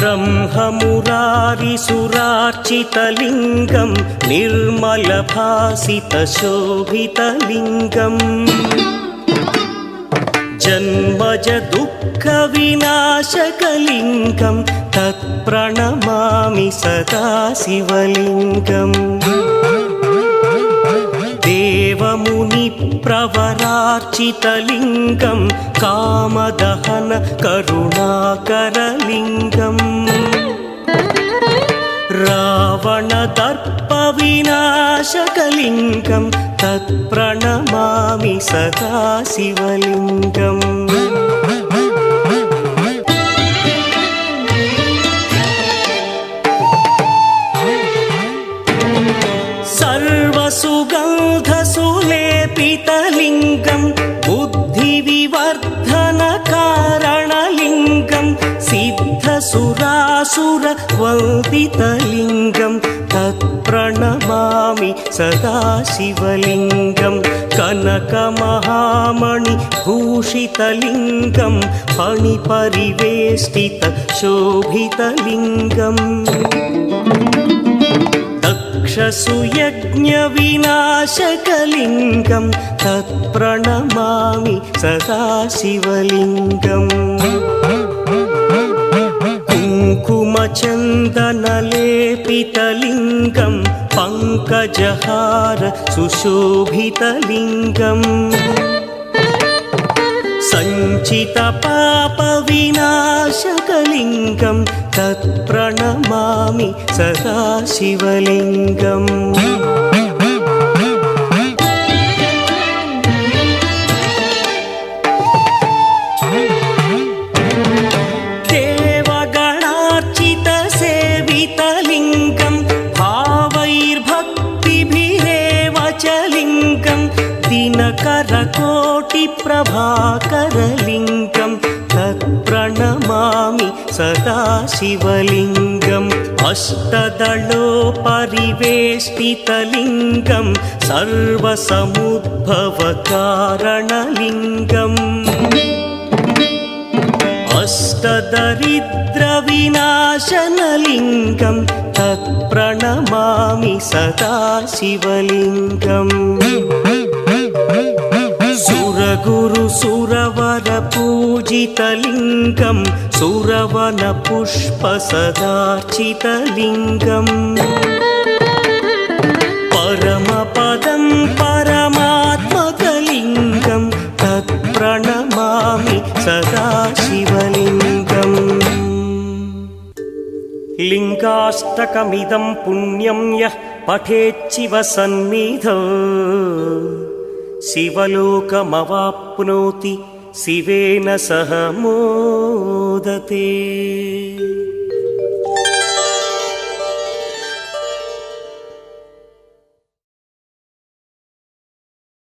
ब्रह्ममुरारिसुरार्चितलिङ्गं निर्मलभासितशोभितलिङ्गम् जन्मज दुःखविनाशकलिङ्गं तत्प्रणमामि सदा शिवलिङ्गम् देवमुनिप्रवरार्चितलिङ्गं कामदहन करुणाकरलिङ्गम् रावणदर्पविनाशकलिङ्गं तत्प्रणमामि सदा शिवलिङ्गम् सर्वसुगन्धसुलेपितलिङ्गं बुद्धिविवर्धनकारणलिङ्गं सिद्धसुरासुरवन्दितलिङ्गं तत्प्रणमामि सदा शिवलिङ्गं कनकमहामणिभूषितलिङ्गं फणिपरिवेष्टितशोभितलिङ्गम् दक्षसुयज्ञविनाशकलिङ्गं तत्प्रणमामि सदा शिवलिङ्गम् कुङ्कुमचन्दनलेपितलिङ्गं पङ्कजहार सुशोभितलिङ्गम् सञ्चितपापविनाशकलिङ्गं तत्प्रणमामि सदा शिवलिङ्गम् देवगणार्चितसेवितलिङ्गं भावैर्भक्तिभिरेव च लिङ्गं दिनकरकोटिप्रभाकरलिङ्गं तत्प्रणमामि सदा शिवलिङ्गम् अष्टदलोपरिवेष्टितलिङ्गं सर्वसमुद्भवकारणलिङ्गम् अष्टदरिद्रविनाशनलिङ्गं तत्प्रणमामि सदा शिवलिङ्गम् सुरगुरुसुरवरपूजितलिङ्गं सुरवनपुष्पसदार्चितलिङ्गम् परमपदं परमात्मकलिङ्गं तत्प्रणमामि सदा शिवलिङ्गम् लिङ्गाष्टकमिदं पुण्यं यः पठेच्छिव सन्निधौ शिवलोकमवाप्नोति शिवेन सह मोदते।